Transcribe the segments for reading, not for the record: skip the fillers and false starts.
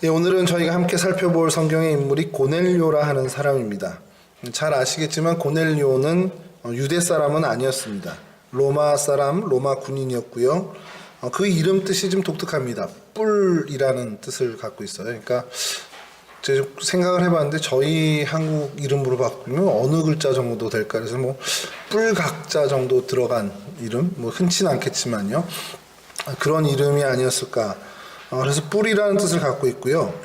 예, 오늘은 저희가 함께 살펴볼 성경의 인물이 고넬료라 하는 사람입니다. 잘 아시겠지만 고넬료는 유대 사람은 아니었습니다. 로마 사람, 로마 군인이었고요. 그 이름 뜻이 좀 독특합니다. 뿔이라는 뜻을 갖고 있어요. 그러니까 제가 생각을 해봤는데 저희 한국 이름으로 바꾸면 어느 글자 정도 될까? 그래서 뭐 뿔각자 정도 들어간 이름, 뭐 흔치는 않겠지만요. 그런 이름이 아니었을까. 그래서 뿔이라는 뜻을 갖고 있고요.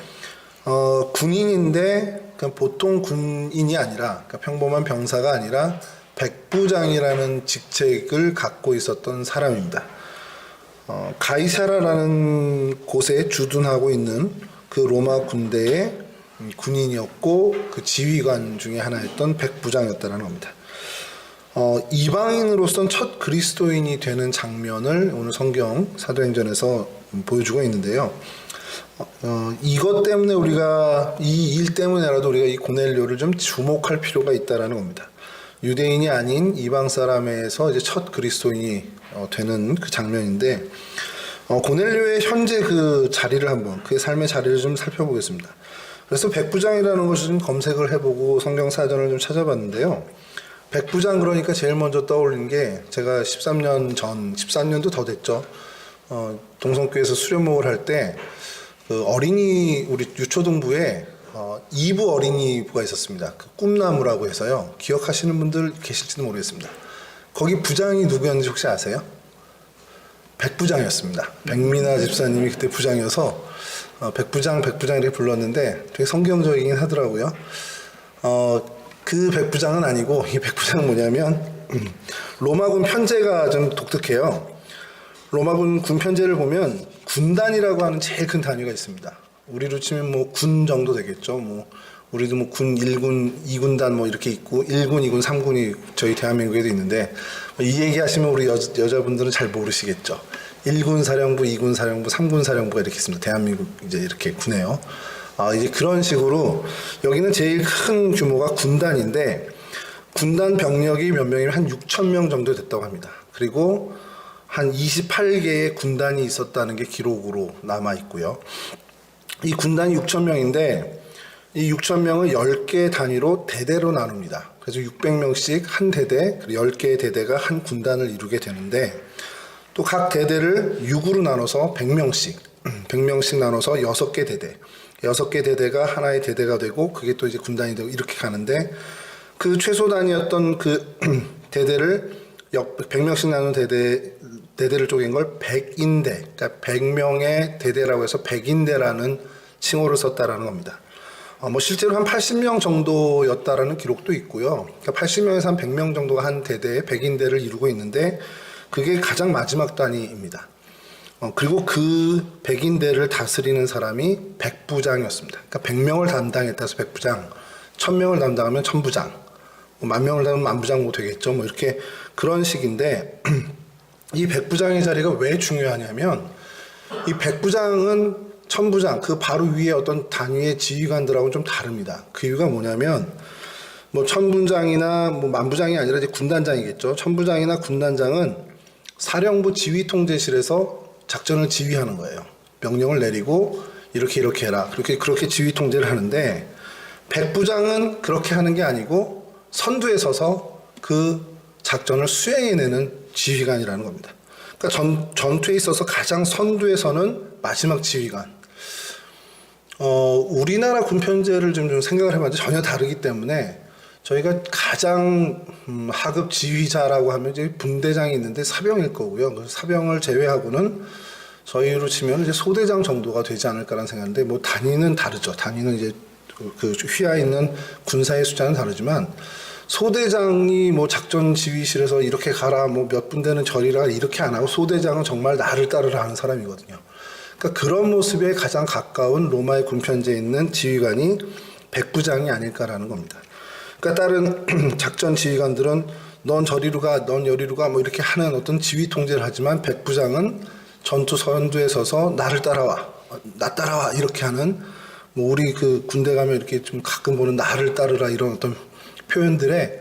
군인인데 그냥 보통 군인이 아니라, 그러니까 평범한 병사가 아니라 백부장이라는 직책을 갖고 있었던 사람입니다. 가이사라라는 곳에 주둔하고 있는 그 로마 군대의 군인이었고 그 지휘관 중에 하나였던 백부장이었다는 겁니다. 이방인으로선 첫 그리스도인이 되는 장면을 오늘 성경 사도행전에서 보여주고 있는데요. 이것 때문에 우리가 이 일 때문에라도 우리가 이 고넬료를 좀 주목할 필요가 있다라는 겁니다. 유대인이 아닌 이방 사람에서 이제 첫 그리스도인이 되는 그 장면인데 고넬료의 현재 그 자리를 한번 그의 삶의 자리를 좀 살펴보겠습니다. 그래서 백부장이라는 것을 좀 검색을 해보고 성경 사전을 좀 찾아봤는데요. 백부장 그러니까 제일 먼저 떠올린 게 제가 13년 전, 14년도 더 됐죠. 동성교회에서 수련목을 할 때 그 어린이 우리 유초등부에 2부 어린이부가 있었습니다. 그 꿈나무라고 해서요. 기억하시는 분들 계실지도 모르겠습니다. 거기 부장이 누구였는지 혹시 아세요? 백부장이었습니다. 백미나 집사님이 그때 부장이어서 백부장 이렇게 불렀는데 되게 성경적이긴 하더라고요. 그 백부장은 아니고 이 백부장은 뭐냐면 로마군 편제가 좀 독특해요. 로마군 군 편제를 보면 군단이라고 하는 제일 큰 단위가 있습니다. 우리로 치면 뭐 군 정도 되겠죠. 뭐 우리도 뭐 군 1군, 2군단 뭐 이렇게 있고 1군, 2군, 3군이 저희 대한민국에도 있는데 이 얘기 하시면 우리 여자분들은 잘 모르시겠죠. 1군 사령부, 2군 사령부, 3군 사령부가 이렇게 있습니다. 대한민국 이제 이렇게 군에요. 이제 그런 식으로 여기는 제일 큰 규모가 군단인데 군단 병력이 몇 명이면 한 6천 명 정도 됐다고 합니다. 그리고 한 28개의 군단이 있었다는 게 기록으로 남아 있고요. 이 군단이 6천 명인데 이 6천 명을 10개 단위로 대대로 나눕니다. 그래서 600명씩 한 대대, 10개의 대대가 한 군단을 이루게 되는데 또 각 대대를 6으로 나눠서 100명씩 나눠서 6개 대대, 6개 대대가 하나의 대대가 되고 그게 또 이제 군단이 되고 이렇게 가는데 그 최소 단위였던 그 대대를 100명씩 나눈 대대를 쪼갠 걸 백인대, 그러니까 100명의 대대라고 해서 백인대라는 칭호를 썼다라는 겁니다. 뭐 실제로 한 80명 정도였다라는 기록도 있고요. 그러니까 80명에서 한 100명 정도가 한 대대에 백인대를 이루고 있는데 그게 가장 마지막 단위입니다. 그리고 그 백인대를 다스리는 사람이 백부장이었습니다. 그러니까 100명을 담당했다 해서 백부장, 1000명을 담당하면 천부장, 10,000명을 담으면 만부장 뭐 되겠죠. 뭐 이렇게 그런 식인데 이 백부장의 자리가 왜 중요하냐면 이 백부장은 천부장, 그 바로 위에 어떤 단위의 지휘관들하고는 좀 다릅니다. 그 이유가 뭐냐면 뭐 천부장이나 뭐 만부장이 아니라 이제 군단장이겠죠. 천부장이나 군단장은 사령부 지휘통제실에서 작전을 지휘하는 거예요. 명령을 내리고 이렇게 해라. 그렇게 지휘 통제를 하는데 백부장은 그렇게 하는 게 아니고 선두에 서서 그 작전을 수행해내는 지휘관이라는 겁니다. 그러니까 전투에 있어서 가장 선두에 서는 마지막 지휘관. 우리나라 군편제를 좀 생각을 해봤는데 전혀 다르기 때문에 저희가 가장 하급 지휘자라고 하면 이제 분대장이 있는데 사병일 거고요. 그래서 사병을 제외하고는 저희로 치면 이제 소대장 정도가 되지 않을까라는 생각인데 뭐 단위는 다르죠. 단위는 이제 그 휘하에 있는 군사의 숫자는 다르지만 소대장이 뭐 작전 지휘실에서 이렇게 가라 뭐 몇 분대는 저리라 이렇게 안 하고 소대장은 정말 나를 따르라 하는 사람이거든요. 그러니까 그런 모습에 가장 가까운 로마의 군편제에 있는 지휘관이 백부장이 아닐까라는 겁니다. 그러니까 다른 작전 지휘관들은 넌 저리로 가, 넌 여리로 가 뭐 이렇게 하는 어떤 지휘 통제를 하지만 백부장은 전투 선두에 서서 나를 따라와, 나 따라와 이렇게 하는 뭐 우리 그 군대 가면 이렇게 좀 가끔 보는 나를 따르라 이런 어떤 표현들에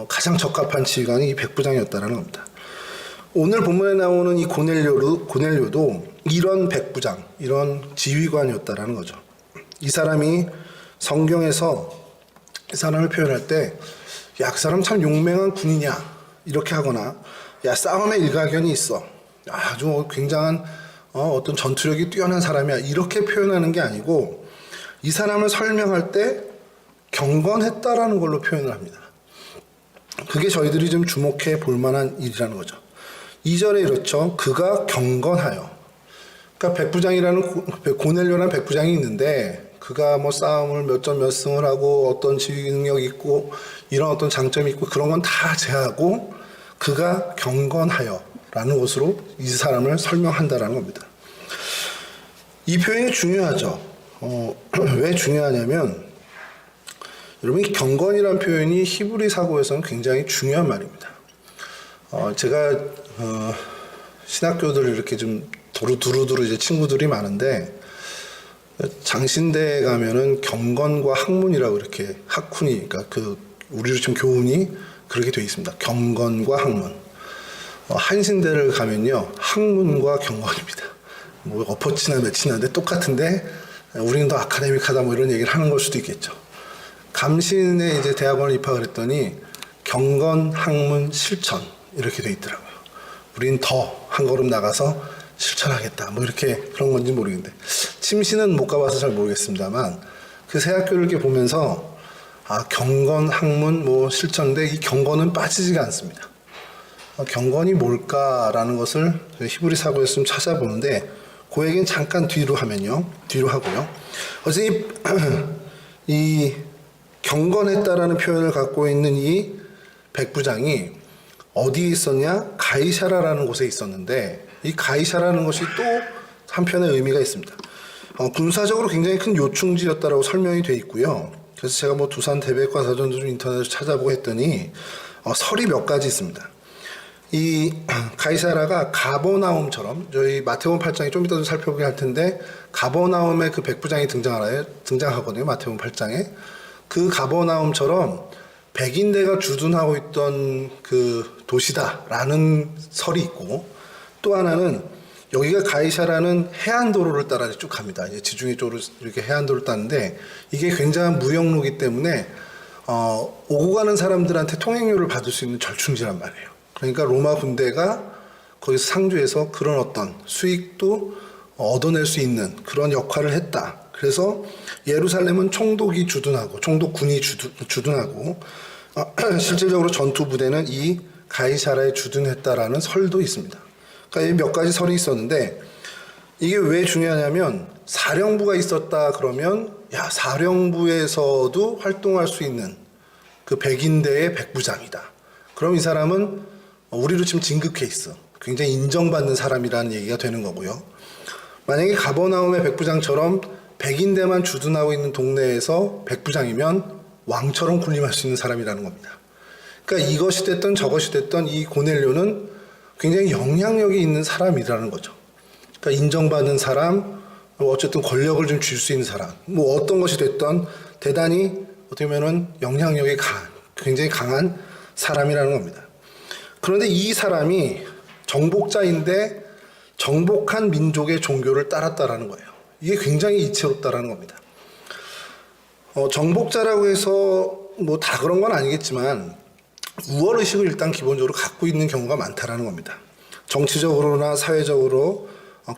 가장 적합한 지휘관이 이 백부장이었다는 겁니다. 오늘 본문에 나오는 이 고넬료도 이런 백부장, 이런 지휘관이었다라는 거죠. 이 사람이 성경에서 이 사람을 표현할 때, 야, 그 사람 참 용맹한 군이냐, 이렇게 하거나, 야, 싸움에 일가견이 있어, 아주 굉장한 어떤 전투력이 뛰어난 사람이야, 이렇게 표현하는 게 아니고, 이 사람을 설명할 때 경건했다라는 걸로 표현을 합니다. 그게 저희들이 좀 주목해 볼 만한 일이라는 거죠. 2절에 이렇죠. 그가 경건하여. 그러니까 백부장이라는, 고넬료라는 백부장이 있는데, 그가 뭐 싸움을 몇 전 몇 승을 하고 어떤 지휘 능력이 있고 이런 어떤 장점이 있고 그런 건 다 제하고 그가 경건하여 라는 것으로 이 사람을 설명한다라는 겁니다. 이 표현이 중요하죠. 왜 중요하냐면 여러분, 이 경건이라는 표현이 히브리 사고에서는 굉장히 중요한 말입니다. 제가 신학교들 이렇게 좀 두루두루 이제 친구들이 많은데, 장신대에 가면은 경건과 학문이라고 이렇게 학훈이, 그러니까 우리로 좀 교훈이 그렇게 되어 있습니다. 경건과 학문. 한신대를 가면요, 학문과 경건입니다. 뭐 엎어치나 매치나인데 똑같은데 우리는 더 아카데믹하다 뭐 이런 얘기를 하는 걸 수도 있겠죠. 감신에 이제 대학원을 입학을 했더니 경건, 학문, 실천 이렇게 되어 있더라고요. 우린 더 한 걸음 나가서 실천하겠다 뭐 이렇게 그런 건지 모르겠는데, 침시는 못 가봐서 잘 모르겠습니다만 그 새 학교를 이렇게 보면서 경건, 학문, 뭐 실천인데 이 경건은 빠지지가 않습니다. 경건이 뭘까라는 것을 히브리 사고에서 좀 찾아보는데, 그 얘기는 잠깐 뒤로 하고요. 어쨌든 이 경건했다라는 표현을 갖고 있는 이 백부장이 어디에 있었냐? 가이사라라는 곳에 있었는데, 이 가이사라는 것이 또 한편의 의미가 있습니다. 군사적으로 굉장히 큰 요충지였다라고 설명이 되어 있고요. 그래서 제가 뭐 두산 대백과사전도 좀 인터넷에서 찾아보고 했더니 설이 몇 가지 있습니다. 이 가이사라가 가버나움처럼, 저희 마태복음 8장에 좀 이따 좀 살펴보긴 할 텐데, 가버나움에 그 백부장이 등장하거든요. 마태복음 8장에. 그 가버나움처럼 백인대가 주둔하고 있던 그 도시다라는 설이 있고, 또 하나는 여기가 가이사라는 해안도로를 따라 쭉 갑니다. 이제 지중해 쪽으로 이렇게 해안도로를 따는데, 이게 굉장한 무역로이기 때문에 오고 가는 사람들한테 통행료를 받을 수 있는 절충지란 말이에요. 그러니까 로마 군대가 거기서 상주해서 그런 어떤 수익도 얻어낼 수 있는 그런 역할을 했다. 그래서 예루살렘은 총독이 주둔하고, 총독군이 주둔하고, 실질적으로 전투 부대는 이 가이사라에 주둔했다라는 설도 있습니다. 그러니까 몇 가지 설이 있었는데, 이게 왜 중요하냐면, 사령부가 있었다 그러면, 야, 사령부에서도 활동할 수 있는 그 백인대의 백부장이다. 그럼 이 사람은 우리로 치면 진급 케이스, 굉장히 인정받는 사람이라는 얘기가 되는 거고요. 만약에 가버나움의 백부장처럼 백인대만 주둔하고 있는 동네에서 백부장이면 왕처럼 군림할 수 있는 사람이라는 겁니다. 그러니까 이것이 됐든 저것이 됐든 이 고넬료는 굉장히 영향력이 있는 사람이라는 거죠. 그러니까 인정받는 사람, 어쨌든 권력을 좀 줄 수 있는 사람, 뭐 어떤 것이 됐든 대단히 어떻게 보면은 영향력이 굉장히 강한 사람이라는 겁니다. 그런데 이 사람이 정복자인데 정복한 민족의 종교를 따랐다라는 거예요. 이게 굉장히 이채롭다라는 겁니다. 정복자라고 해서 뭐 다 그런 건 아니겠지만 우월의식을 일단 기본적으로 갖고 있는 경우가 많다라는 겁니다. 정치적으로나 사회적으로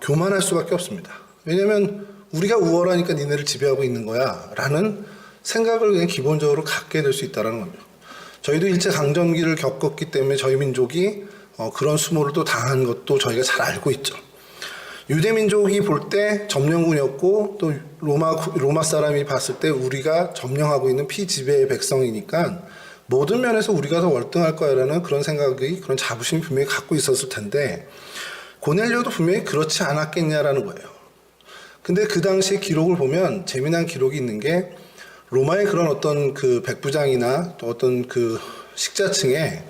교만할 수밖에 없습니다. 왜냐하면 우리가 우월하니까 니네를 지배하고 있는 거야 라는 생각을 그냥 기본적으로 갖게 될 수 있다는 거죠. 저희도 일제강점기를 겪었기 때문에 저희 민족이 그런 수모를 또 당한 것도 저희가 잘 알고 있죠. 유대민족이 볼 때 점령군이었고, 또 로마 사람이 봤을 때 우리가 점령하고 있는 피지배의 백성이니까 모든 면에서 우리가 더 월등할 거야라는 그런 생각이, 그런 자부심이 분명히 갖고 있었을 텐데, 고넬료도 분명히 그렇지 않았겠냐라는 거예요. 근데 그 당시의 기록을 보면 재미난 기록이 있는 게, 로마의 그런 어떤 그 백부장이나 또 어떤 그 식자층에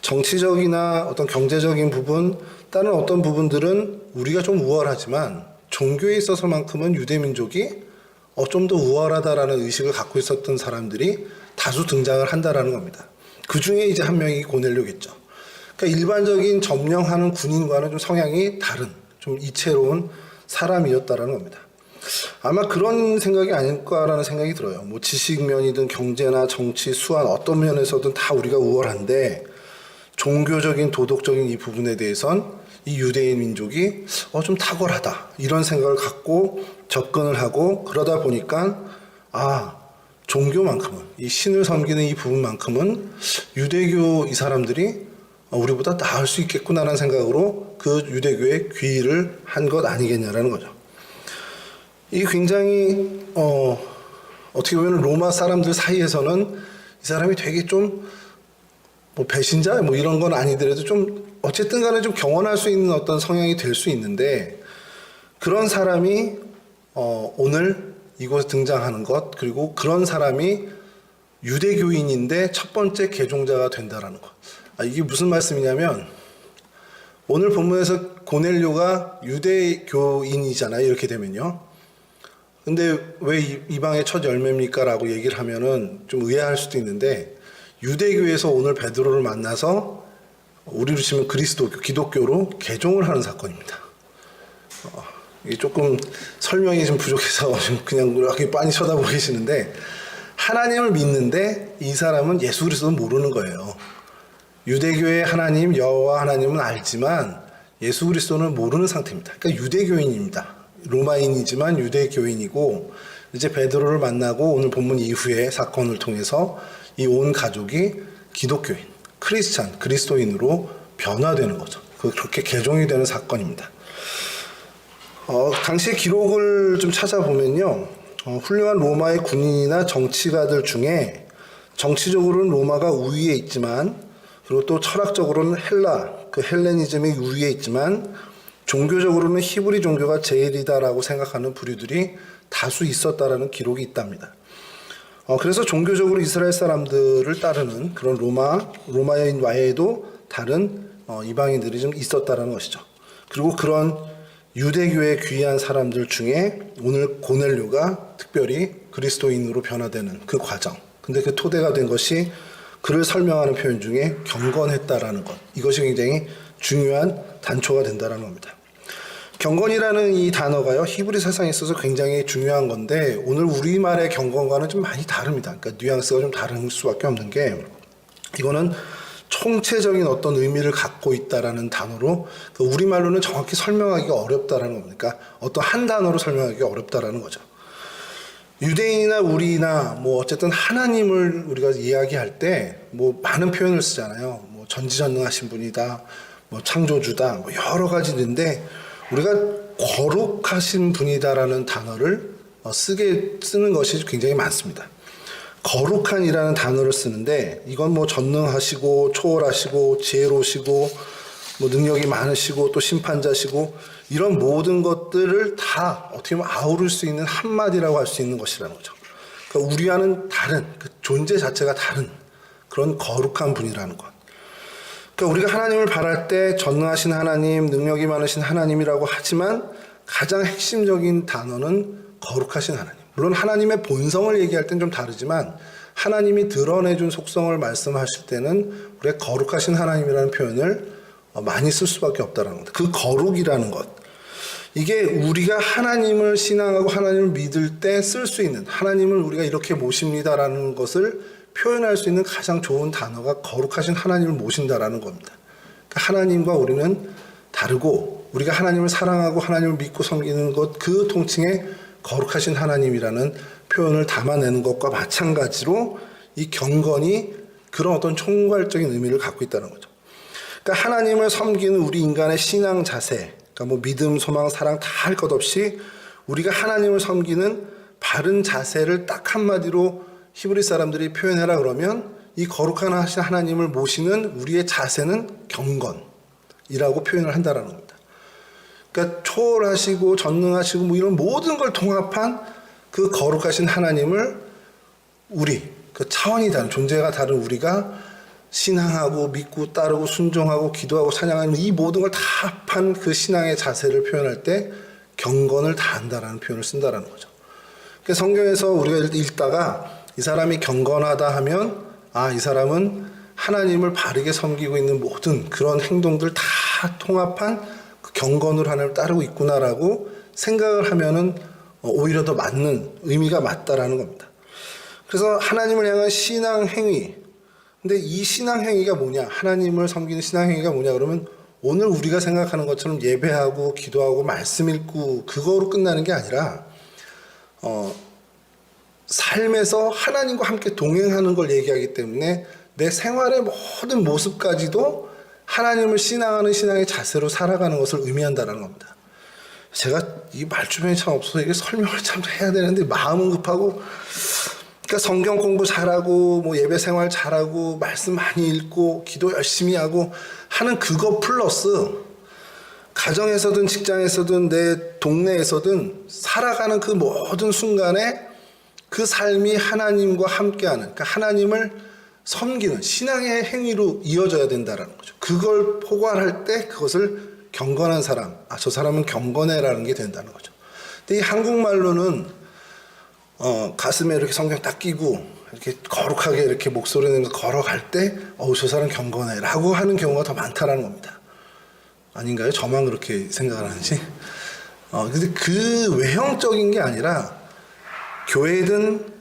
정치적이나 어떤 경제적인 부분, 다른 어떤 부분들은 우리가 좀 우월하지만 종교에 있어서만큼은 유대민족이 좀 더 우월하다라는 의식을 갖고 있었던 사람들이 다수 등장을 한다라는 겁니다. 그 중에 이제 한 명이 고넬료겠죠. 그러니까 일반적인 점령하는 군인과는 좀 성향이 다른, 좀 이채로운 사람이었다라는 겁니다. 아마 그런 생각이 아닐까라는 생각이 들어요. 뭐 지식면이든 경제나 정치, 수완 어떤 면에서든 다 우리가 우월한데 종교적인 도덕적인 이 부분에 대해선 이 유대인 민족이 좀 탁월하다 이런 생각을 갖고 접근을 하고 그러다 보니까 종교만큼은 이 신을 섬기는 이 부분만큼은 유대교 이 사람들이 우리보다 나을 수 있겠구나라는 생각으로 그 유대교에 귀의를 한 것 아니겠냐라는 거죠. 이 굉장히 어떻게 보면 로마 사람들 사이에서는 이 사람이 되게 좀 뭐 배신자 뭐 이런 건 아니더라도 좀 어쨌든 간에 좀 경원할 수 있는 어떤 성향이 될 수 있는데 그런 사람이 오늘 이곳에 등장하는 것 그리고 그런 사람이 유대교인인데 첫 번째 개종자가 된다라는 것. 이게 무슨 말씀이냐면 오늘 본문에서 고넬료가 유대교인이잖아요. 이렇게 되면요. 근데 왜 이방의 첫 열매입니까? 라고 얘기를 하면은 좀 의아할 수도 있는데 유대교에서 오늘 베드로를 만나서 우리로 치면 그리스도교, 기독교로 개종을 하는 사건입니다. 이게 조금 설명이 좀 부족해서 그냥 이렇게 빤히 쳐다보고 계시는데 하나님을 믿는데 이 사람은 예수 그리스도는 모르는 거예요. 유대교의 하나님, 여호와 하나님은 알지만 예수 그리스도는 모르는 상태입니다. 그러니까 유대교인입니다. 로마인이지만 유대교인이고 이제 베드로를 만나고 오늘 본문 이후의 사건을 통해서 이 온 가족이 기독교인, 크리스찬, 그리스도인으로 변화되는 거죠. 그렇게 개종이 되는 사건입니다. 당시의 기록을 좀 찾아보면요. 훌륭한 로마의 군인이나 정치가들 중에 정치적으로는 로마가 우위에 있지만 그리고 또 철학적으로는 그 헬레니즘이 우위에 있지만 종교적으로는 히브리 종교가 제일이다라고 생각하는 부류들이 다수 있었다라는 기록이 있답니다. 그래서 종교적으로 이스라엘 사람들을 따르는 그런 로마인 외에도 다른 이방인들이 좀 있었다라는 것이죠. 그리고 그런 유대교에 귀한 사람들 중에 오늘 고넬료가 특별히 그리스도인으로 변화되는 그 과정. 근데 그 토대가 된 것이 그를 설명하는 표현 중에 경건했다라는 것. 이것이 굉장히 중요한 단초가 된다라는 겁니다. 경건이라는 이 단어가요, 히브리 사상에 있어서 굉장히 중요한 건데, 오늘 우리말의 경건과는 좀 많이 다릅니다. 그러니까 뉘앙스가 좀 다를 수밖에 없는 게, 이거는 총체적인 어떤 의미를 갖고 있다라는 단어로, 우리말로는 정확히 설명하기가 어렵다라는 겁니다. 그러니까 어떤 한 단어로 설명하기가 어렵다라는 거죠. 유대인이나 우리나 뭐 어쨌든 하나님을 우리가 이야기할 때 뭐 많은 표현을 쓰잖아요. 뭐 전지전능하신 분이다, 뭐 창조주다, 뭐 여러 가지인데 우리가 거룩하신 분이다라는 단어를 쓰는 것이 굉장히 많습니다. 거룩한이라는 단어를 쓰는데 이건 뭐 전능하시고 초월하시고 지혜로우시고 뭐 능력이 많으시고 또 심판자시고 이런 모든 것들을 다 어떻게 보면 아우를 수 있는 한마디라고 할 수 있는 것이라는 거죠. 그러니까 우리와는 다른 그 존재 자체가 다른 그런 거룩한 분이라는 것. 그러니까 우리가 하나님을 바랄 때 전능하신 하나님, 능력이 많으신 하나님이라고 하지만 가장 핵심적인 단어는 거룩하신 하나님. 물론 하나님의 본성을 얘기할 땐 좀 다르지만 하나님이 드러내준 속성을 말씀하실 때는 우리가 거룩하신 하나님이라는 표현을 많이 쓸 수밖에 없다는 겁니다. 그 거룩이라는 것. 이게 우리가 하나님을 신앙하고 하나님을 믿을 때 쓸 수 있는 하나님을 우리가 이렇게 모십니다라는 것을 표현할 수 있는 가장 좋은 단어가 거룩하신 하나님을 모신다라는 겁니다. 그러니까 하나님과 우리는 다르고 우리가 하나님을 사랑하고 하나님을 믿고 섬기는 것 그 통칭에 거룩하신 하나님이라는 표현을 담아내는 것과 마찬가지로 이 경건이 그런 어떤 총괄적인 의미를 갖고 있다는 거죠. 그러니까 하나님을 섬기는 우리 인간의 신앙 자세, 그러니까 뭐 믿음, 소망, 사랑 다 할 것 없이 우리가 하나님을 섬기는 바른 자세를 딱 한마디로 히브리 사람들이 표현해라 그러면 이 거룩한 하나님을 모시는 우리의 자세는 경건이라고 표현을 한다라는 겁니다. 그러니까 초월하시고 전능하시고 뭐 이런 모든 걸 통합한 그 거룩하신 하나님을 우리 그 차원이 다른 존재가 다른 우리가 신앙하고 믿고 따르고 순종하고 기도하고 찬양하는 이 모든 걸 다 합한 그 신앙의 자세를 표현할 때 경건을 다한다라는 표현을 쓴다라는 거죠. 그러니까 성경에서 우리가 읽다가 이 사람이 경건하다 하면 이 사람은 하나님을 바르게 섬기고 있는 모든 그런 행동들 다 통합한 그 경건으로 하나님을 따르고 있구나라고 생각을 하면은 오히려 더 맞는 의미가 맞다라는 겁니다. 그래서 하나님을 향한 신앙 행위. 근데 이 신앙 행위가 뭐냐? 하나님을 섬기는 신앙 행위가 뭐냐? 그러면 오늘 우리가 생각하는 것처럼 예배하고 기도하고 말씀 읽고 그거로 끝나는 게 아니라 삶에서 하나님과 함께 동행하는 걸 얘기하기 때문에 내 생활의 모든 모습까지도 하나님을 신앙하는 신앙의 자세로 살아가는 것을 의미한다는 겁니다. 제가 이 말주변이 참 없어서 이게 설명을 참 해야 되는데 마음은 급하고, 그러니까 성경 공부 잘하고 뭐 예배 생활 잘하고 말씀 많이 읽고 기도 열심히 하고 하는 그거 플러스 가정에서든 직장에서든 내 동네에서든 살아가는 그 모든 순간에 그 삶이 하나님과 함께하는, 그러니까 하나님을 섬기는 신앙의 행위로 이어져야 된다는 거죠. 그걸 포괄할 때 그것을 경건한 사람, 저 사람은 경건해라는 게 된다는 거죠. 근데 이 한국말로는 가슴에 이렇게 성경 딱 끼고 이렇게 거룩하게 이렇게 목소리 내면서 걸어갈 때 저 사람 경건해라고 하는 경우가 더 많다라는 겁니다. 아닌가요? 저만 그렇게 생각을 하는지. 근데 그 외형적인 게 아니라 교회든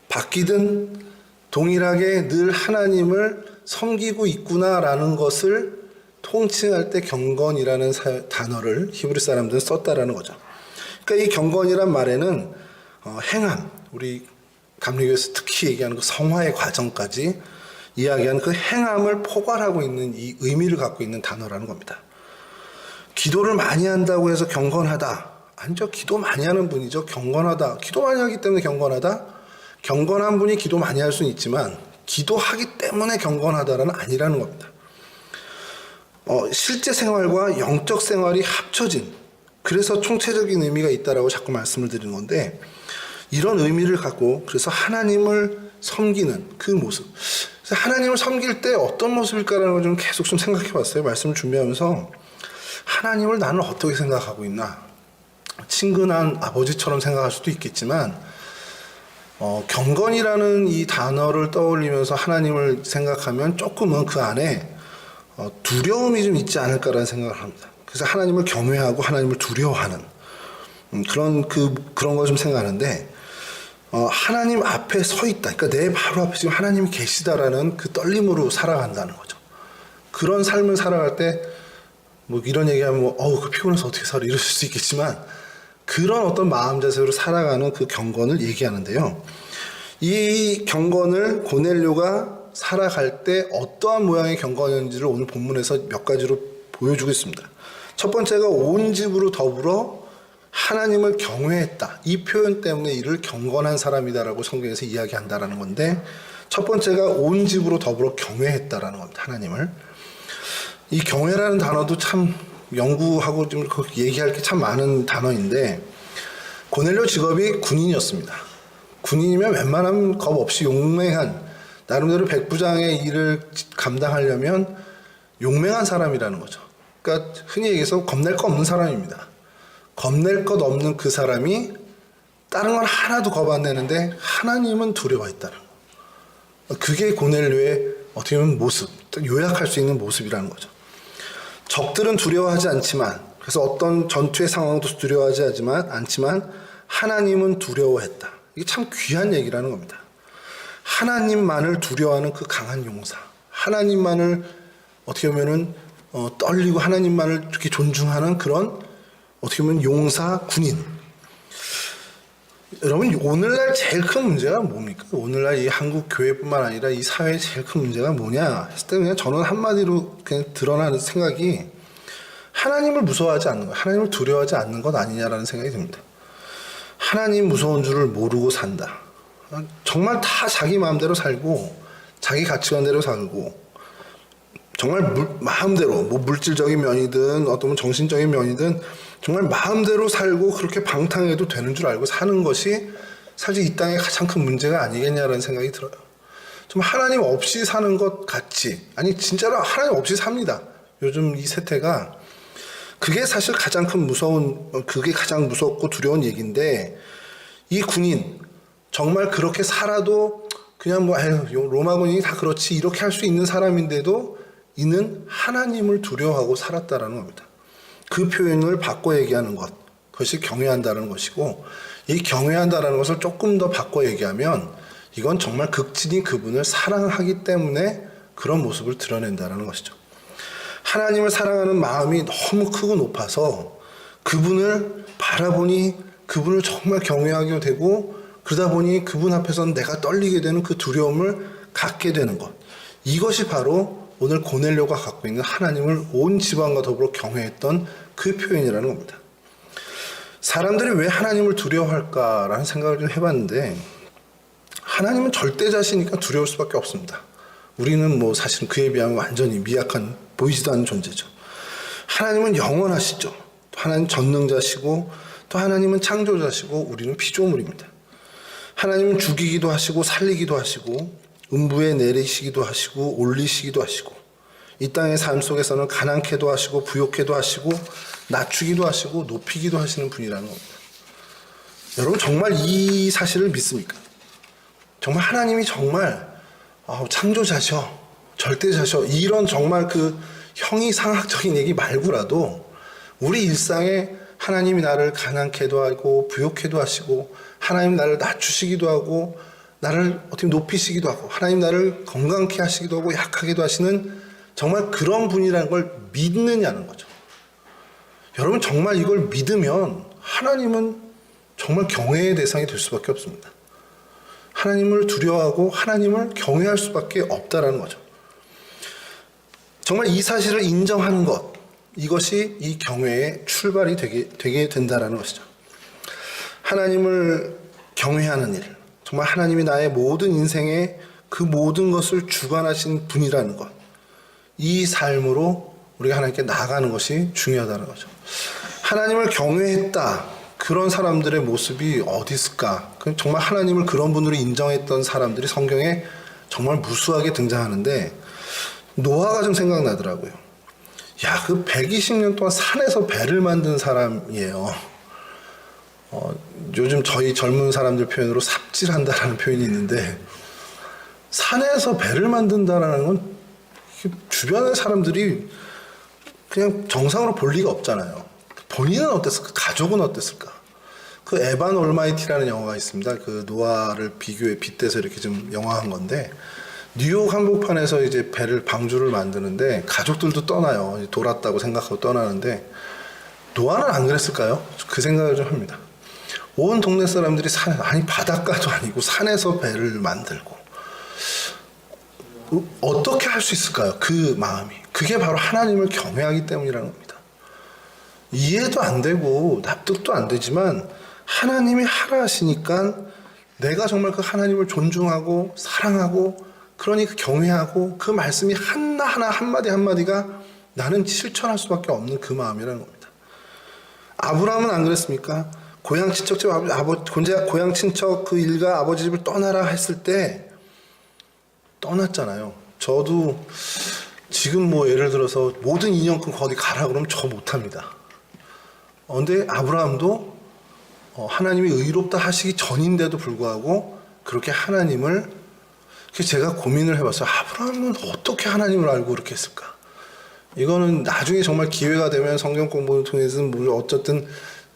바뀌든 동일하게 늘 하나님을 섬기고 있구나라는 것을 통칭할 때 경건이라는 단어를 히브리 사람들은 썼다라는 거죠. 그러니까 이 경건이란 말에는 행함, 우리 감리교에서 특히 얘기하는 그 성화의 과정까지 이야기하는 그 행함을 포괄하고 있는 이 의미를 갖고 있는 단어라는 겁니다. 기도를 많이 한다고 해서 경건하다. 아니죠. 기도 많이 하는 분이죠. 경건하다. 기도 많이 하기 때문에 경건하다. 경건한 분이 기도 많이 할 수는 있지만 기도하기 때문에 경건하다라는 아니라는 겁니다. 실제 생활과 영적 생활이 합쳐진, 그래서 총체적인 의미가 있다라고 자꾸 말씀을 드리는 건데, 이런 의미를 갖고 그래서 하나님을 섬기는 그 모습, 하나님을 섬길 때 어떤 모습일까라는 걸 좀 계속 좀 생각해 봤어요. 말씀을 준비하면서 하나님을 나는 어떻게 생각하고 있나. 친근한 아버지처럼 생각할 수도 있겠지만 경건이라는 이 단어를 떠올리면서 하나님을 생각하면 조금은 그 안에 두려움이 좀 있지 않을까라는 생각을 합니다. 그래서 하나님을 경외하고 하나님을 두려워하는 그런 걸 좀 생각하는데, 하나님 앞에 서 있다. 그러니까 내 바로 앞에 지금 하나님이 계시다라는 그 떨림으로 살아간다는 거죠. 그런 삶을 살아갈 때 뭐 이런 얘기하면 그 피곤해서 어떻게 살아 이러실 수 있겠지만, 그런 어떤 마음 자세로 살아가는 그 경건을 얘기하는데요. 이 경건을 고넬료가 살아갈 때 어떠한 모양의 경건인지를 오늘 본문에서 몇 가지로 보여주고 있습니다. 첫 번째가 온 집으로 더불어 하나님을 경외했다. 이 표현 때문에 이를 경건한 사람이다라고 성경에서 이야기한다라는 건데, 첫 번째가 온 집으로 더불어 경외했다라는 겁니다. 하나님을. 이 경외라는 단어도 참 연구하고 좀 얘기할 게 참 많은 단어인데, 고넬료 직업이 군인이었습니다. 군인이면 웬만하면 겁 없이 용맹한, 나름대로 백부장의 일을 감당하려면 용맹한 사람이라는 거죠. 그러니까 흔히 얘기해서 겁낼 거 없는 사람입니다. 겁낼 것 없는 그 사람이 다른 건 하나도 겁 안 내는데 하나님은 두려워했다는 거. 그게 고넬료의 어떻게 보면 모습, 요약할 수 있는 모습이라는 거죠. 적들은 두려워하지 않지만, 그래서 어떤 전투의 상황도 두려워하지 않지만 하나님은 두려워했다. 이게 참 귀한 얘기라는 겁니다. 하나님만을 두려워하는 그 강한 용사, 하나님만을 어떻게 보면은 떨리고 하나님만을 이렇게 존중하는 그런 어떻게 보면 용사, 군인. 여러분, 오늘날 제일 큰 문제가 뭡니까? 오늘날 이 한국 교회뿐만 아니라 이 사회의 제일 큰 문제가 뭐냐 했을 때 그냥 저는 한마디로 그냥 드러나는 생각이, 하나님을 무서워하지 않는 것, 하나님을 두려워하지 않는 것 아니냐라는 생각이 듭니다. 하나님 무서운 줄을 모르고 산다. 정말 다 자기 마음대로 살고 자기 가치관대로 살고 정말 마음대로 뭐 물질적인 면이든 어떤 정신적인 면이든 정말 마음대로 살고 그렇게 방탕해도 되는 줄 알고 사는 것이 사실 이 땅의 가장 큰 문제가 아니겠냐라는 생각이 들어요. 좀 하나님 없이 사는 것 같지, 아니 진짜로 하나님 없이 삽니다. 요즘 이 세태가 그게 사실 가장 큰 그게 가장 무섭고 두려운 얘기인데, 이 군인 정말 그렇게 살아도 그냥 로마 군인이 다 그렇지 이렇게 할 수 있는 사람인데도 이는 하나님을 두려워하고 살았다라는 겁니다. 그 표현을 바꿔 얘기하는 것, 그것이 경외한다는 것이고, 이 경외한다라는 것을 조금 더 바꿔 얘기하면 이건 정말 극진히 그분을 사랑하기 때문에 그런 모습을 드러낸다는 것이죠. 하나님을 사랑하는 마음이 너무 크고 높아서 그분을 바라보니 그분을 정말 경외하게 되고, 그러다 보니 그분 앞에서는 내가 떨리게 되는 그 두려움을 갖게 되는 것, 이것이 바로 오늘 고넬료가 갖고 있는 하나님을 온 집안과 더불어 경외했던 그 표현이라는 겁니다. 사람들이 왜 하나님을 두려워할까라는 생각을 좀 해봤는데, 하나님은 절대자시니까 두려울 수밖에 없습니다. 우리는 뭐 사실은 그에 비하면 완전히 미약한, 보이지도 않는 존재죠. 하나님은 영원하시죠. 또 하나님 전능자시고, 또 하나님은 창조자시고, 우리는 피조물입니다. 하나님은 죽이기도 하시고 살리기도 하시고 음부에 내리시기도 하시고 올리시기도 하시고, 이 땅의 삶 속에서는 가난케도 하시고 부욕케도 하시고 낮추기도 하시고 높이기도 하시는 분이라는 겁니다. 여러분, 정말 이 사실을 믿습니까? 정말 하나님이 정말 창조자셔, 절대자셔, 이런 정말 그 형이상학적인 얘기 말고라도 우리 일상에 하나님이 나를 가난케도 하고 부욕케도 하시고, 하나님 나를 낮추시기도 하고 나를 어떻게 높이시기도 하고, 하나님 나를 건강케 하시기도 하고 약하게도 하시는 정말 그런 분이라는 걸 믿느냐는 거죠. 여러분, 정말 이걸 믿으면 하나님은 정말 경외의 대상이 될 수밖에 없습니다. 하나님을 두려워하고 하나님을 경외할 수밖에 없다라는 거죠. 정말 이 사실을 인정하는 것, 이것이 이 경외의 출발이 되게 된다라는 것이죠. 하나님을 경외하는 일, 정말 하나님이 나의 모든 인생에 그 모든 것을 주관하신 분이라는 것, 이 삶으로 우리가 하나님께 나아가는 것이 중요하다는 거죠. 하나님을 경외했다, 그런 사람들의 모습이 어디 있을까? 정말 하나님을 그런 분으로 인정했던 사람들이 성경에 정말 무수하게 등장하는데, 노아가 좀 생각나더라고요. 야, 그 120년 동안 산에서 배를 만든 사람이에요. 요즘 저희 젊은 사람들 표현으로 삽질한다라는 표현이 있는데, 산에서 배를 만든다라는 건 주변의 사람들이 그냥 정상으로 볼 리가 없잖아요. 본인은 어땠을까? 가족은 어땠을까? 그 에반 올마이티라는 영화가 있습니다. 그 노아를 빗대서 이렇게 좀 영화한 건데, 뉴욕 한복판에서 이제 방주를 만드는데 가족들도 떠나요. 돌았다고 생각하고 떠나는데, 노아는 안 그랬을까요? 그 생각을 좀 합니다. 온 동네 사람들이 바닷가도 아니고 산에서 배를 만들고, 어떻게 할 수 있을까요? 그 마음이. 그게 바로 하나님을 경외하기 때문이라는 겁니다. 이해도 안 되고 납득도 안 되지만 하나님이 하라 하시니까 내가 정말 그 하나님을 존중하고 사랑하고, 그러니 그 경외하고, 그 말씀이 하나하나 한마디 한마디가 나는 실천할 수밖에 없는 그 마음이라는 겁니다. 아브라함은 안 그랬습니까? 고향 친척집, 고향 친척 그 일가 아버지 집을 떠나라 했을 때 떠났잖아요. 저도 지금 뭐 예를 들어서 모든 인연권 거기 가라 그러면 저 못합니다. 근데 아브라함도 하나님이 의롭다 하시기 전인데도 불구하고 그렇게 하나님을, 제가 고민을 해봤어요. 아브라함은 어떻게 하나님을 알고 그렇게 했을까? 이거는 나중에 정말 기회가 되면 성경 공부를 통해서는 뭐 어쨌든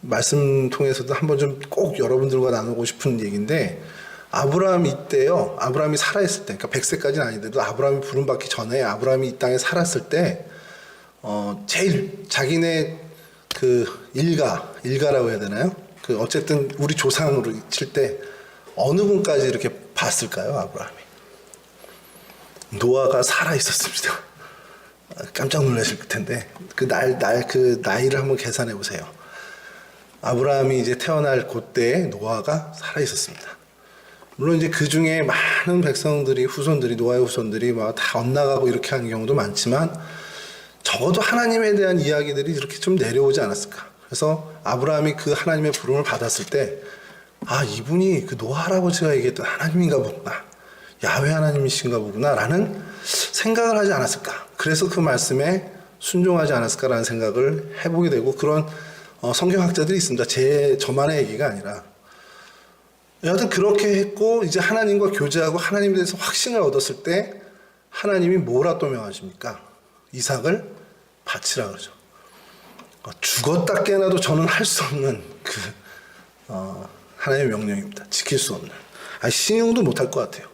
말씀 통해서도 한번 좀 꼭 여러분들과 나누고 싶은 얘기인데, 아브라함 이때요, 아브라함이 살아있을 때, 그러니까 100세까지는 아니더라도 아브라함이 부름받기 전에 아브라함이 이 땅에 살았을 때, 제일 자기네 그 일가라고 해야 되나요? 그 어쨌든 우리 조상으로 칠 때 어느 분까지 이렇게 봤을까요, 아브라함이? 노아가 살아 있었습니다. 깜짝 놀라실 텐데, 그 나이를 한번 계산해 보세요. 아브라함이 이제 태어날 그때에 노아가 살아 있었습니다. 물론 이제 그 중에 많은 백성들이, 노아의 후손들이 막 다 엇나가고 이렇게 하는 경우도 많지만, 적어도 하나님에 대한 이야기들이 이렇게 좀 내려오지 않았을까. 그래서 아브라함이 그 하나님의 부름을 받았을 때, 이분이 그 노아 할아버지가 얘기했던 하나님인가 보구나, 야훼 하나님이신가 보구나 라는 생각을 하지 않았을까. 그래서 그 말씀에 순종하지 않았을까라는 생각을 해보게 되고, 그런 성경학자들이 있습니다. 저만의 얘기가 아니라. 여하튼 그렇게 했고, 이제 하나님과 교제하고 하나님에 대해서 확신을 얻었을 때 하나님이 뭐라 또 명하십니까? 이삭을 바치라 그러죠. 죽었다 깨나도 저는 할 수 없는 하나님의 명령입니다. 지킬 수 없는. 신용도 못할 것 같아요.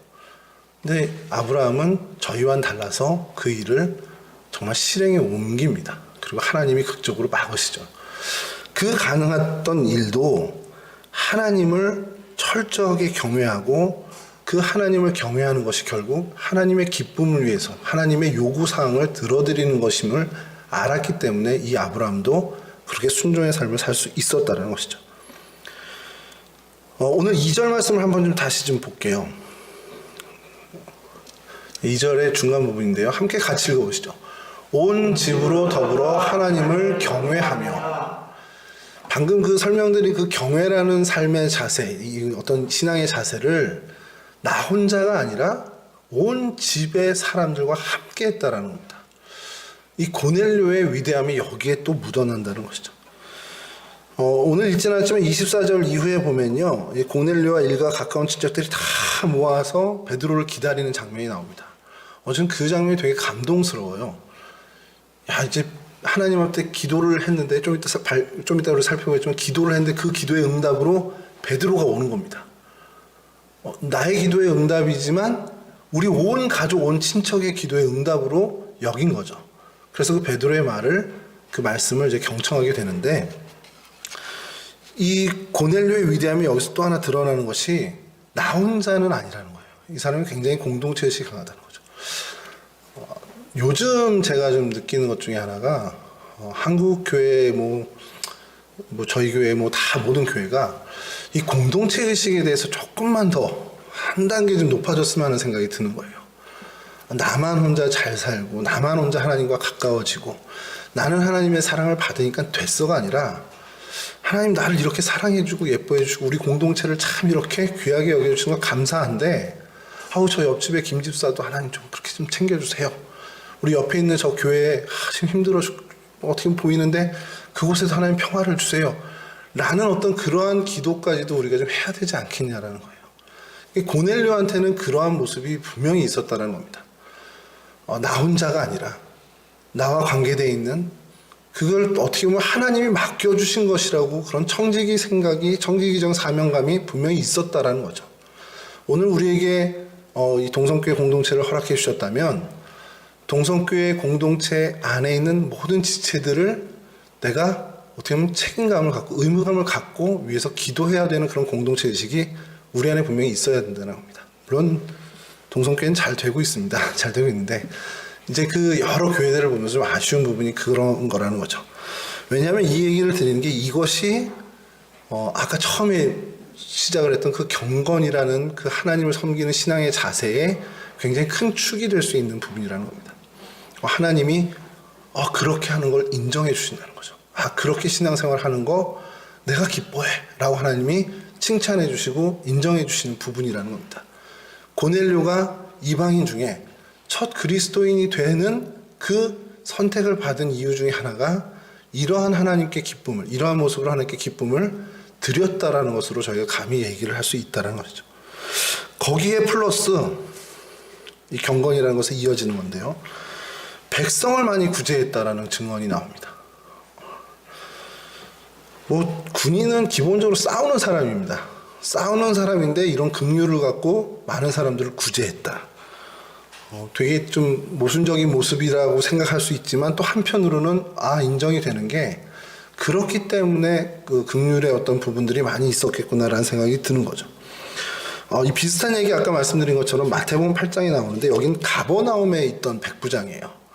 근데 아브라함은 저희와는 달라서 그 일을 정말 실행에 옮깁니다. 그리고 하나님이 극적으로 막으시죠. 그 가능했던 일도 하나님을 철저하게 경외하고 그 하나님을 경외하는 것이 결국 하나님의 기쁨을 위해서 하나님의 요구사항을 들어드리는 것임을 알았기 때문에 이 아브라함도 그렇게 순종의 삶을 살 수 있었다는 것이죠. 오늘 2절 말씀을 한번 좀 다시 좀 볼게요. 2절의 중간 부분인데요. 함께 같이 읽어보시죠. 온 집으로 더불어 하나님을 경외하며. 방금 그 설명드린 그 경외라는 삶의 자세, 이 어떤 신앙의 자세를 나 혼자가 아니라 온 집의 사람들과 함께 했다라는 겁니다. 이 고넬료의 위대함이 여기에 또 묻어난다는 것이죠. 오늘 읽지는 않았지만 24절 이후에 보면요, 고넬료와 일가 가까운 친척들이 다 모아서 베드로를 기다리는 장면이 나옵니다. 저는 그 장면이 되게 감동스러워요. 이제 하나님한테 기도를 했는데 좀 이따 우리 살펴보겠지만 기도를 했는데 그 기도의 응답으로 베드로가 오는 겁니다. 나의 기도의 응답이지만 우리 온 가족, 온 친척의 기도의 응답으로 여긴 거죠. 그래서 그 베드로의 그 말씀을 이제 경청하게 되는데, 이 고넬료의 위대함이 여기서 또 하나 드러나는 것이 나 혼자는 아니라는 거예요. 이 사람이 굉장히 공동체 의식이 강하다는 거죠. 요즘 제가 좀 느끼는 것 중에 하나가 한국 교회 저희 교회 다 모든 교회가 이 공동체 의식에 대해서 조금만 더 한 단계 좀 높아졌으면 하는 생각이 드는 거예요. 나만 혼자 잘 살고 나만 혼자 하나님과 가까워지고 나는 하나님의 사랑을 받으니까 됐어가 아니라 하나님 나를 이렇게 사랑해주고 예뻐해주고 우리 공동체를 참 이렇게 귀하게 여겨주시는 거 감사한데 저 옆집에 김 집사도 하나님 좀 그렇게 좀 챙겨주세요. 우리 옆에 있는 저 교회에 지금 힘들어 어떻게 보이는데 그곳에서 하나님 평화를 주세요. 라는 어떤 그러한 기도까지도 우리가 좀 해야 되지 않겠냐라는 거예요. 고넬료한테는 그러한 모습이 분명히 있었다는 겁니다. 나 혼자가 아니라 나와 관계되어 있는 그걸 어떻게 보면 하나님이 맡겨주신 것이라고 그런 청지기정 사명감이 분명히 있었다라는 거죠. 오늘 우리에게 이 동성교회 공동체를 허락해 주셨다면 동성교회 공동체 안에 있는 모든 지체들을 내가 어떻게 보면 책임감을 갖고 의무감을 갖고 위해서 기도해야 되는 그런 공동체 의식이 우리 안에 분명히 있어야 된다는 겁니다. 물론 동성교회는 잘 되고 있습니다. 잘 되고 있는데 이제 그 여러 교회들을 보면서 좀 아쉬운 부분이 그런 거라는 거죠. 왜냐하면 이 얘기를 드리는 게 이것이 아까 처음에 시작을 했던 그 경건이라는 그 하나님을 섬기는 신앙의 자세에 굉장히 큰 축이 될 수 있는 부분이라는 겁니다. 하나님이 그렇게 하는 걸 인정해 주신다는 거죠. 그렇게 신앙생활 하는 거 내가 기뻐해 라고 하나님이 칭찬해 주시고 인정해 주시는 부분이라는 겁니다. 고넬료가 이방인 중에 첫 그리스도인이 되는 그 선택을 받은 이유 중에 하나가 이러한 하나님께 기쁨을, 이러한 모습으로 하나님께 기쁨을 드렸다라는 것으로 저희가 감히 얘기를 할 수 있다는 것이죠. 거기에 플러스 이 경건이라는 것에 이어지는 건데요. 백성을 많이 구제했다라는 증언이 나옵니다. 군인은 기본적으로 싸우는 사람입니다. 싸우는 사람인데 이런 긍휼을 갖고 많은 사람들을 구제했다. 되게 좀 모순적인 모습이라고 생각할 수 있지만 또 한편으로는 인정이 되는 게 그렇기 때문에 그 긍휼의 어떤 부분들이 많이 있었겠구나라는 생각이 드는 거죠. 이 비슷한 얘기 아까 말씀드린 것처럼 마태복음 8장에 나오는데 여긴 가버나움에 있던 백부장이에요.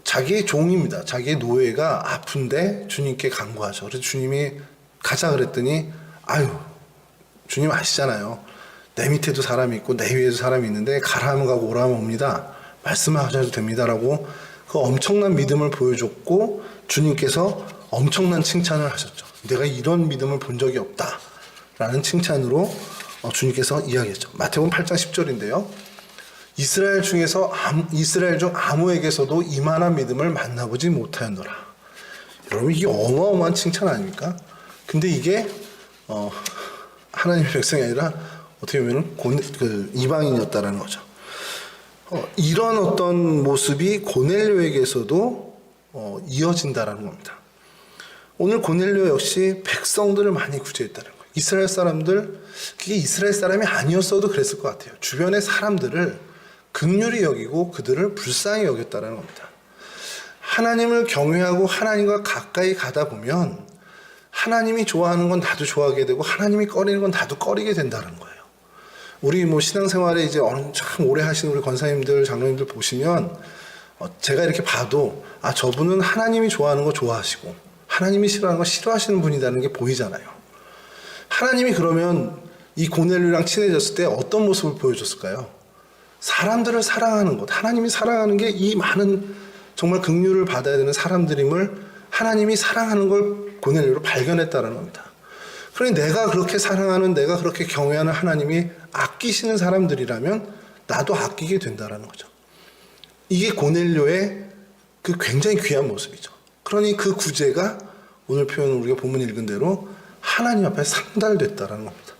자기의 종입니다. 자기의 노예가 아픈데 주님께 간구하죠. 그래서 주님이 가자 그랬더니 주님 아시잖아요. 내 밑에도 사람이 있고 내 위에도 사람이 있는데 가라 하면 가고 오라 하면 옵니다. 말씀하셔도 됩니다라고 그 엄청난 믿음을 보여줬고 주님께서 엄청난 칭찬을 하셨죠. 내가 이런 믿음을 본 적이 없다라는 칭찬으로 주님께서 이야기했죠. 마태복음 8장 10절인데요. 이스라엘 중 아무에게서도 이만한 믿음을 만나보지 못하였노라. 여러분 이게 어마어마한 칭찬 아닙니까? 근데 이게 하나님의 백성이 아니라 어떻게 보면 이방인이었다라는 거죠. 이런 어떤 모습이 고넬료에게서도 이어진다라는 겁니다. 오늘 고넬료 역시 백성들을 많이 구제했다는 거예요. 이스라엘 사람들, 그게 이스라엘 사람이 아니었어도 그랬을 것 같아요. 주변의 사람들을 긍휼히 여기고 그들을 불쌍히 여겼다는 겁니다. 하나님을 경외하고 하나님과 가까이 가다 보면 하나님이 좋아하는 건 나도 좋아하게 되고 하나님이 꺼리는 건 나도 꺼리게 된다는 거예요. 우리 신앙생활에 이제 참 오래 하시는 우리 권사님들, 장로님들 보시면 제가 이렇게 봐도 저분은 하나님이 좋아하는 거 좋아하시고 하나님이 싫어하는 거 싫어하시는 분이라는 게 보이잖아요. 하나님이 그러면 이 고넬료랑 친해졌을 때 어떤 모습을 보여줬을까요? 사람들을 사랑하는 것, 하나님이 사랑하는 게 이 많은 정말 긍휼을 받아야 되는 사람들임을 하나님이 사랑하는 걸 고넬료로 발견했다는 겁니다. 그러니 내가 그렇게 사랑하는, 내가 그렇게 경외하는 하나님이 아끼시는 사람들이라면 나도 아끼게 된다는 거죠. 이게 고넬료의 그 굉장히 귀한 모습이죠. 그러니 그 구제가 오늘 표현 우리가 본문 읽은 대로 하나님 앞에 상달됐다는 겁니다.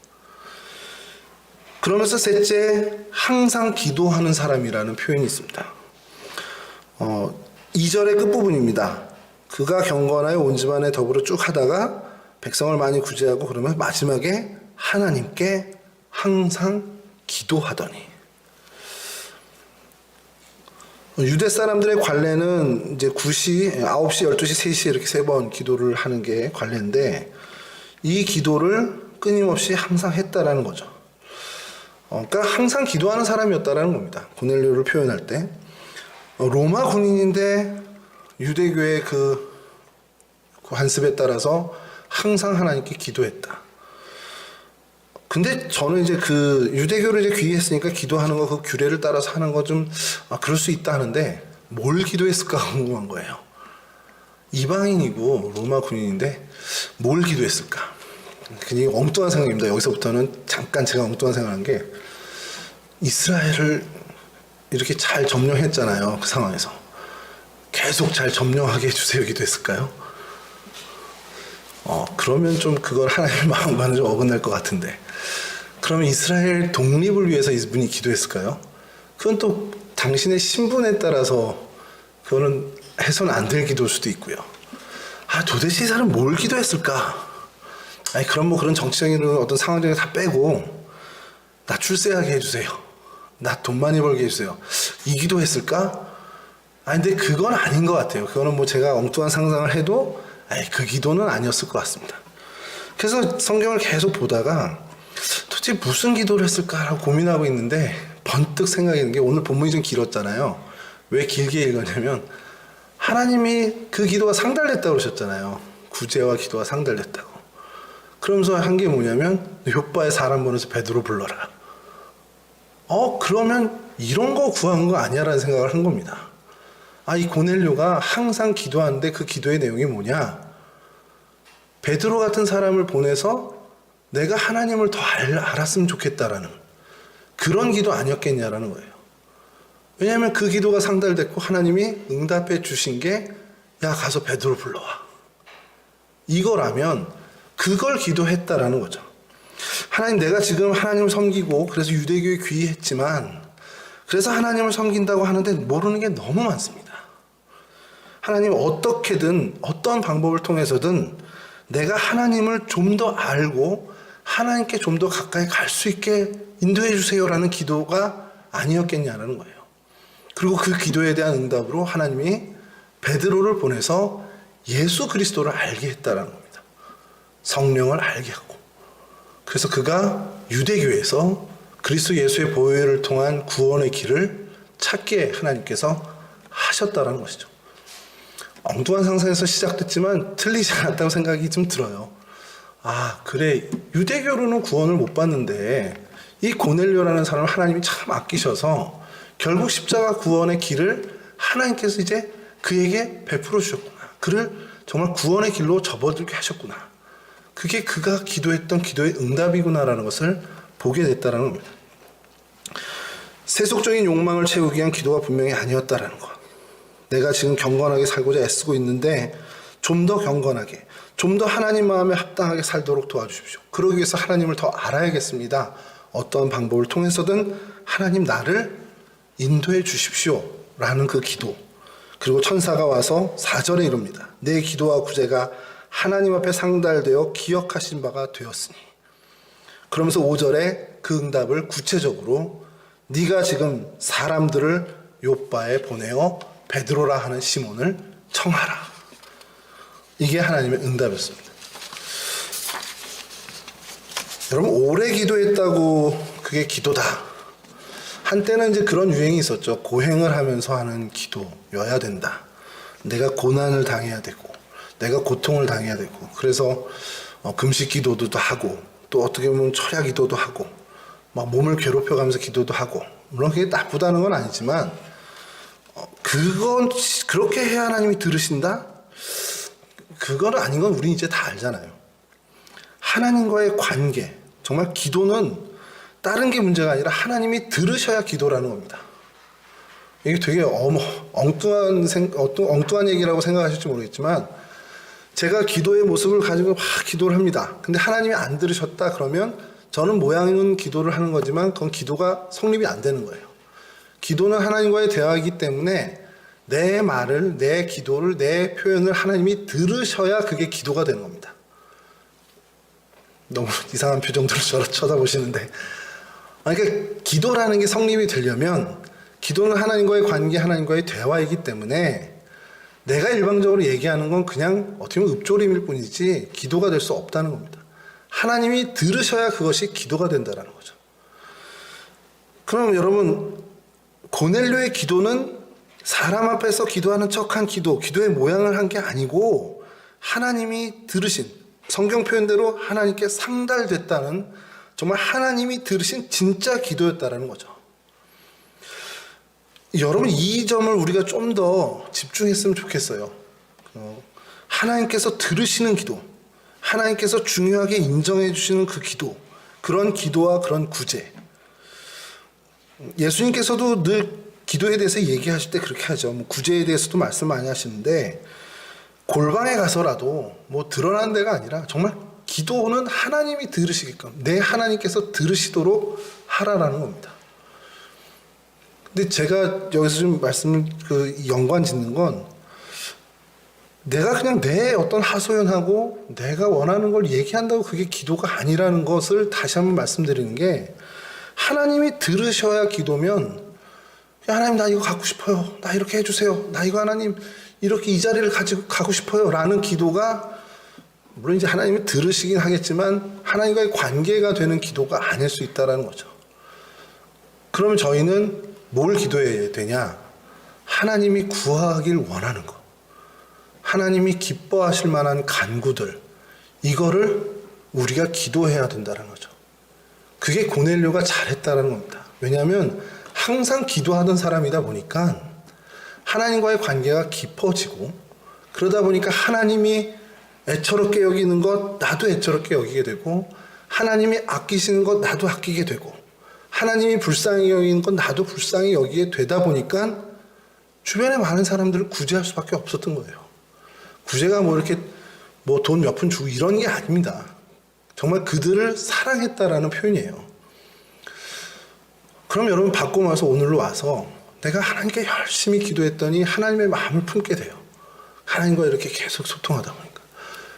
그러면서 셋째, 항상 기도하는 사람이라는 표현이 있습니다. 2절의 끝부분입니다. 그가 경건하여 온 집안에 더불어 쭉 하다가 백성을 많이 구제하고 그러면 마지막에 하나님께 항상 기도하더니. 유대 사람들의 관례는 이제 9시, 9시, 12시, 3시 이렇게 3번 기도를 하는 게 관례인데 이 기도를 끊임없이 항상 했다라는 거죠. 그러니까 항상 기도하는 사람이었다라는 겁니다. 고넬료를 표현할 때. 로마 군인인데 유대교의 그 관습에 따라서 항상 하나님께 기도했다. 근데 저는 이제 그 유대교를 이제 귀의했으니까 기도하는 거 그 규례를 따라서 하는 거 좀 그럴 수 있다 하는데 뭘 기도했을까 궁금한 거예요. 이방인이고 로마 군인인데 뭘 기도했을까? 그냥 엉뚱한 생각입니다. 여기서부터는 잠깐 제가 엉뚱한 생각한 게 이스라엘을 이렇게 잘 점령했잖아요. 그 상황에서 계속 잘 점령하게 해주세요 기도했을까요? 그러면 좀 그걸 하나님의 마음과는 좀 어긋날 것 같은데 그러면 이스라엘 독립을 위해서 이분이 기도했을까요? 그건 또 당신의 신분에 따라서 그거는 해서는 안 될 기도일 수도 있고요. 도대체 이 사람은 뭘 기도했을까? 그럼 뭐 그런 정치적인 어떤 상황들을 다 빼고 나 출세하게 해주세요. 나 돈 많이 벌게 해주세요. 이 기도했을까? 근데 그건 아닌 것 같아요. 그거는 뭐 제가 엉뚱한 상상을 해도 그 기도는 아니었을 것 같습니다. 그래서 성경을 계속 보다가 도대체 무슨 기도를 했을까라고 고민하고 있는데 번뜩 생각이 드는 게 오늘 본문이 좀 길었잖아요. 왜 길게 읽었냐면 하나님이 그 기도가 상달됐다고 그러셨잖아요. 구제와 기도가 상달됐다고. 그러면서 한 게 뭐냐면 욥바의 사람 보내서 베드로 불러라. 그러면 이런 거 구한 거 아니야라는 생각을 한 겁니다. 이 고넬료가 항상 기도하는데 그 기도의 내용이 뭐냐? 베드로 같은 사람을 보내서 내가 하나님을 더 알았으면 좋겠다라는 그런 기도 아니었겠냐라는 거예요. 왜냐하면 그 기도가 상달됐고 하나님이 응답해 주신 게 야 가서 베드로 불러와. 이거라면 그걸 기도했다라는 거죠. 하나님 내가 지금 하나님을 섬기고 그래서 유대교에 귀의했지만 그래서 하나님을 섬긴다고 하는데 모르는 게 너무 많습니다. 하나님 어떻게든 어떤 방법을 통해서든 내가 하나님을 좀 더 알고 하나님께 좀 더 가까이 갈 수 있게 인도해 주세요라는 기도가 아니었겠냐라는 거예요. 그리고 그 기도에 대한 응답으로 하나님이 베드로를 보내서 예수 그리스도를 알게 했다라는 겁니다. 성령을 알게 하고. 그래서 그가 유대교에서 그리스도 예수의 보혈을 통한 구원의 길을 찾게 하나님께서 하셨다라는 것이죠. 엉뚱한 상상에서 시작됐지만 틀리지 않았다고 생각이 좀 들어요. 그래 유대교로는 구원을 못 받는데 이 고넬료라는 사람을 하나님이 참 아끼셔서 결국 십자가 구원의 길을 하나님께서 이제 그에게 베풀어 주셨구나. 그를 정말 구원의 길로 접어들게 하셨구나. 그게 그가 기도했던 기도의 응답이구나라는 것을 보게 됐다라는 겁니다. 세속적인 욕망을 채우기 위한 기도가 분명히 아니었다라는 것. 내가 지금 경건하게 살고자 애쓰고 있는데 좀 더 경건하게, 좀 더 하나님 마음에 합당하게 살도록 도와주십시오. 그러기 위해서 하나님을 더 알아야겠습니다. 어떤 방법을 통해서든 하나님 나를 인도해 주십시오. 라는 그 기도. 그리고 천사가 와서 4절에 이릅니다. 내 기도와 구제가 하나님 앞에 상달되어 기억하신 바가 되었으니. 그러면서 5절에 그 응답을 구체적으로 네가 지금 사람들을 요바에 보내어 베드로라 하는 시몬을 청하라. 이게 하나님의 응답이었습니다. 여러분, 오래 기도했다고 그게 기도다. 한때는 이제 그런 유행이 있었죠. 고행을 하면서 하는 기도여야 된다. 내가 고난을 당해야 되고, 내가 고통을 당해야 되고, 그래서 금식 기도도 하고, 또 어떻게 보면 철야 기도도 하고, 막 몸을 괴롭혀가면서 기도도 하고, 물론 그게 나쁘다는 건 아니지만, 그건 그렇게 해야 하나님이 들으신다? 그거는 아닌 건 우리 이제 다 알잖아요. 하나님과의 관계, 정말 기도는 다른 게 문제가 아니라 하나님이 들으셔야 기도라는 겁니다. 이게 되게 엉뚱한 얘기라고 생각하실지 모르겠지만, 제가 기도의 모습을 가지고 막 기도를 합니다. 근데 하나님이 안 들으셨다 그러면 저는 모양은 기도를 하는 거지만 그건 기도가 성립이 안 되는 거예요. 기도는 하나님과의 대화이기 때문에 내 말을, 내 기도를, 내 표현을 하나님이 들으셔야 그게 기도가 되는 겁니다. 너무 이상한 표정들을 저를 쳐다보시는데, 그러니까 기도라는 게 성립이 되려면 기도는 하나님과의 관계, 하나님과의 대화이기 때문에 내가 일방적으로 얘기하는 건 그냥 어떻게 보면 읊조림일 뿐이지 기도가 될 수 없다는 겁니다. 하나님이 들으셔야 그것이 기도가 된다는 거죠. 그럼 여러분, 고넬료의 기도는 사람 앞에서 기도하는 척한 기도, 기도의 모양을 한 게 아니고 하나님이 들으신, 성경 표현대로 하나님께 상달됐다는, 정말 하나님이 들으신 진짜 기도였다는 거죠. 여러분, 이 점을 우리가 좀 더 집중했으면 좋겠어요. 하나님께서 들으시는 기도, 하나님께서 중요하게 인정해 주시는 그 기도, 그런 기도와 그런 구제. 예수님께서도 늘 기도에 대해서 얘기하실 때 그렇게 하죠. 구제에 대해서도 말씀 많이 하시는데, 골방에 가서라도 드러난 데가 아니라 정말 기도는 하나님이 들으시게끔, 내 하나님께서 들으시도록 하라라는 겁니다. 근데 제가 여기서 좀 말씀을 연관 짓는 건, 내가 그냥 내 어떤 하소연하고 내가 원하는 걸 얘기한다고 그게 기도가 아니라는 것을 다시 한번 말씀드리는 게, 하나님이 들으셔야 기도면, 하나님 나 이거 갖고 싶어요, 나 이렇게 해주세요, 나 이거 하나님 이렇게 이 자리를 가지고 가고 싶어요 라는 기도가, 물론 이제 하나님이 들으시긴 하겠지만 하나님과의 관계가 되는 기도가 아닐 수 있다는 거죠. 그러면 저희는 뭘 기도해야 되냐? 하나님이 구하길 원하는 것, 하나님이 기뻐하실 만한 간구들, 이거를 우리가 기도해야 된다는 거죠. 그게 고넬료가 잘했다는 겁니다. 왜냐하면 항상 기도하던 사람이다 보니까 하나님과의 관계가 깊어지고, 그러다 보니까 하나님이 애처롭게 여기는 것 나도 애처롭게 여기게 되고, 하나님이 아끼시는 것 나도 아끼게 되고, 하나님이 불쌍히 여기는 것 나도 불쌍히 여기게 되다 보니까 주변에 많은 사람들을 구제할 수밖에 없었던 거예요. 구제가 이렇게 돈 몇 푼 주고 이런 게 아닙니다. 정말 그들을 사랑했다라는 표현이에요. 그럼 여러분, 받고 나서 오늘로 와서 내가 하나님께 열심히 기도했더니 하나님의 마음을 품게 돼요. 하나님과 이렇게 계속 소통하다 보니까.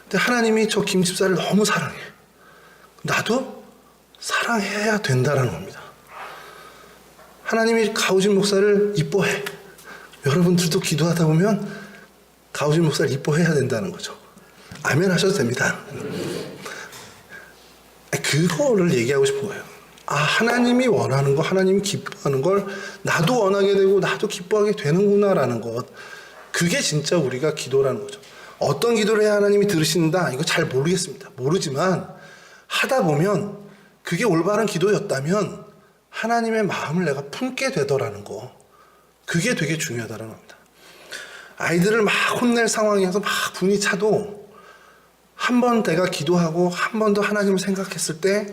근데 하나님이 저 김 집사를 너무 사랑해. 나도 사랑해야 된다라는 겁니다. 하나님이 가우진 목사를 이뻐해. 여러분들도 기도하다 보면 가우진 목사를 이뻐해야 된다는 거죠. 아멘 하셔도 됩니다. 그거를 얘기하고 싶은 거예요. 하나님이 원하는 거, 하나님이 기뻐하는 걸 나도 원하게 되고 나도 기뻐하게 되는구나라는 것, 그게 진짜 우리가 기도라는 거죠. 어떤 기도를 해야 하나님이 들으신다, 이거 잘 모르겠습니다. 모르지만 하다 보면 그게 올바른 기도였다면 하나님의 마음을 내가 품게 되더라는 거, 그게 되게 중요하다는 겁니다. 아이들을 막 혼낼 상황이어서 막 분이 차도 한 번 내가 기도하고 한 번 더 하나님을 생각했을 때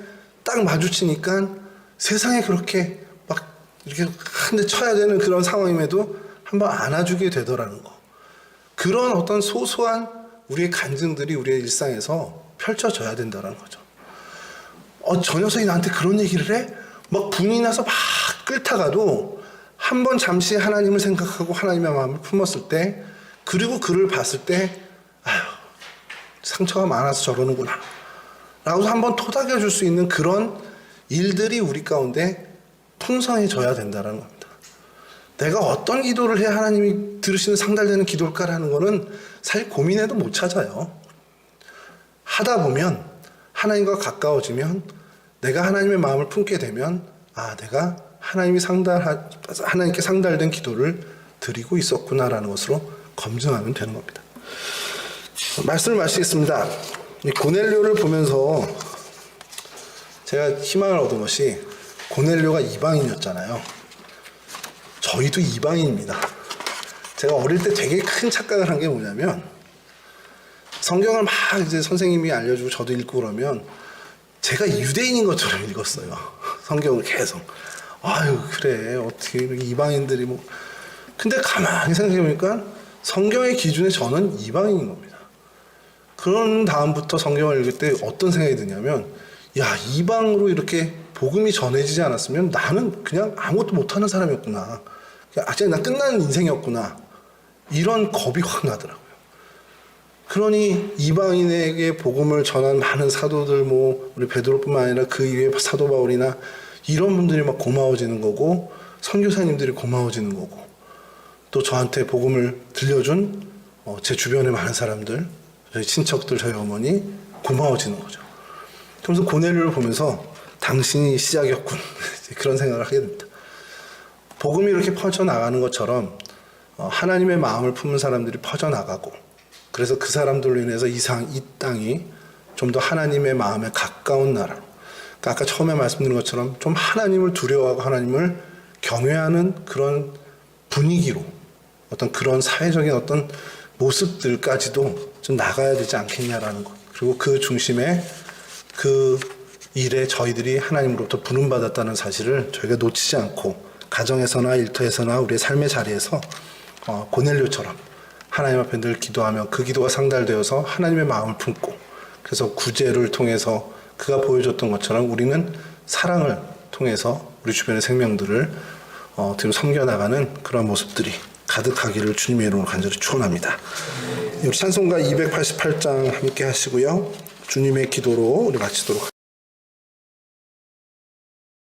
딱 마주치니까 세상에 그렇게 막 이렇게 한 대 쳐야 되는 그런 상황임에도 한번 안아주게 되더라는 거. 그런 어떤 소소한 우리의 간증들이 우리의 일상에서 펼쳐져야 된다는 거죠. 저 녀석이 나한테 그런 얘기를 해? 막 분이 나서 막 끓다가도 한 번 잠시 하나님을 생각하고 하나님의 마음을 품었을 때, 그리고 그를 봤을 때, 상처가 많아서 저러는구나 라고 한번 토닥여 줄 수 있는 그런 일들이 우리 가운데 풍성해져야 된다는 겁니다. 내가 어떤 기도를 해야 하나님이 들으시는 상달되는 기도일까라는 거는 사실 고민해도 못 찾아요. 하다 보면 하나님과 가까워지면 내가 하나님의 마음을 품게 되면 내가 하나님께 상달된 기도를 드리고 있었구나라는 것으로 검증하면 되는 겁니다. 말씀을 마치겠습니다. 고넬료를 보면서 제가 희망을 얻은 것이 고넬료가 이방인이었잖아요. 저희도 이방인입니다. 제가 어릴 때 되게 큰 착각을 한 게 뭐냐면 성경을 막 이제 선생님이 알려주고 저도 읽고 그러면 제가 유대인인 것처럼 읽었어요. 성경을 계속. 아유 그래 어떻게 이방인들이 뭐 근데 가만히 생각해보니까 성경의 기준에 저는 이방인인 겁니다. 그런 다음부터 성경을 읽을 때 어떤 생각이 드냐면 이방으로 이렇게 복음이 전해지지 않았으면 나는 그냥 아무것도 못하는 사람이었구나. 나 끝나는 인생이었구나. 이런 겁이 확 나더라고요. 그러니 이방인에게 복음을 전한 많은 사도들 우리 베드로뿐만 아니라 그 이외에 사도 바울이나 이런 분들이 막 고마워지는 거고 선교사님들이 고마워지는 거고 또 저한테 복음을 들려준 제 주변에 많은 사람들 저희 친척들 저희 어머니 고마워지는 거죠. 그러면서 고넬료를 보면서 당신이 시작이었군 그런 생각을 하게 됩니다. 복음이 이렇게 퍼져나가는 것처럼 하나님의 마음을 품은 사람들이 퍼져나가고 그래서 그 사람들로 인해서 이 땅이 좀 더 하나님의 마음에 가까운 나라로 그러니까 아까 처음에 말씀드린 것처럼 좀 하나님을 두려워하고 하나님을 경외하는 그런 분위기로 어떤 그런 사회적인 어떤 모습들까지도 좀 나가야 되지 않겠냐라는 것. 그리고 그 중심에 그 일에 저희들이 하나님으로부터 부름받았다는 사실을 저희가 놓치지 않고 가정에서나 일터에서나 우리의 삶의 자리에서 고넬료처럼 하나님 앞에 늘 기도하며 그 기도가 상달되어서 하나님의 마음을 품고 그래서 구제를 통해서 그가 보여줬던 것처럼 우리는 사랑을 통해서 우리 주변의 생명들을 지금 섬겨나가는 그런 모습들이 가득하기를 주님의 이름으로 간절히 축원합니다. 우리 찬송가 288장 함께 하시고요. 주님의 기도로 우리 마치도록 하겠습니다.